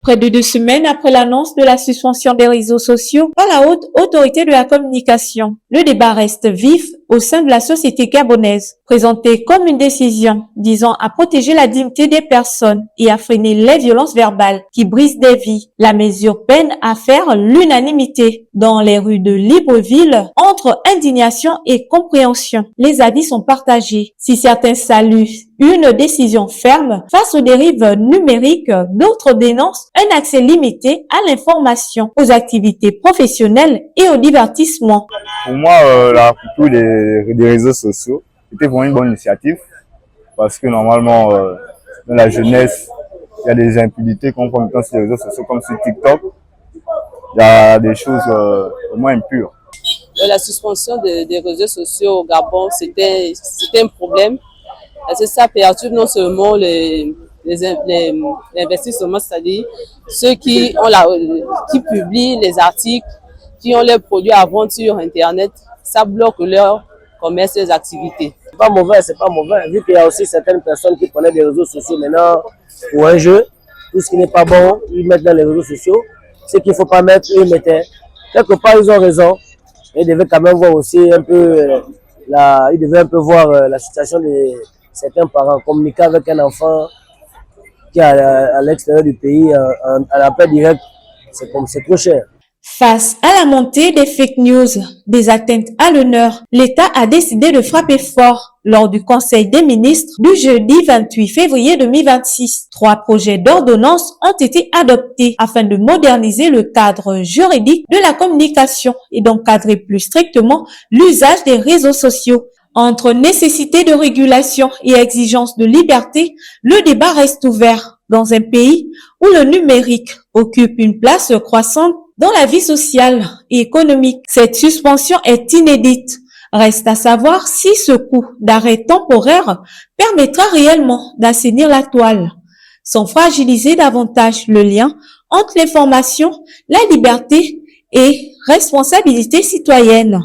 Près de 2 semaines après l'annonce de la suspension des réseaux sociaux par la haute autorité de la communication, le débat reste vif au sein de la société gabonaise, présenté comme une décision visant à protéger la dignité des personnes et à freiner les violences verbales qui brisent des vies. La mesure peine à faire l'unanimité dans les rues de Libreville entre indignation et compréhension. Les avis sont partagés. Si certains saluent une décision ferme face aux dérives numériques, d'autres dénoncent un accès limité à l'information, aux activités professionnelles et au divertissement. Pour moi, la coupure des réseaux sociaux était vraiment une bonne initiative parce que normalement, dans la jeunesse, il y a des impunités qu'on prend sur les réseaux sociaux comme sur TikTok. Il y a des choses vraiment impures. La suspension des réseaux sociaux au Gabon, c'était un problème parce que ça perturbe non seulement les investissements, c'est-à-dire ceux qui publient les articles, qui ont leurs produits à vendre sur Internet, ça bloque leur commerce et leurs activités. C'est pas mauvais, vu qu'il y a aussi certaines personnes qui prenaient des réseaux sociaux maintenant pour un jeu. Tout ce qui n'est pas bon, ils mettent dans les réseaux sociaux. Ce qu'il ne faut pas mettre, ils mettaient. Quelque part, ils ont raison. Ils devaient quand même voir aussi un peu la situation de certains parents. Communiquer avec un enfant qui est à l'extérieur du pays, à l'appel direct, c'est trop cher. Face à la montée des fake news, des atteintes à l'honneur, l'État a décidé de frapper fort lors du Conseil des ministres du jeudi 28 février 2026. 3 projets d'ordonnance ont été adoptés afin de moderniser le cadre juridique de la communication et d'encadrer plus strictement l'usage des réseaux sociaux. Entre nécessité de régulation et exigence de liberté, le débat reste ouvert dans un pays où le numérique occupe une place croissante dans la vie sociale et économique. Cette suspension est inédite. Reste à savoir si ce coup d'arrêt temporaire permettra réellement d'assainir la toile, sans fragiliser davantage le lien entre l'information, la liberté et responsabilité citoyenne.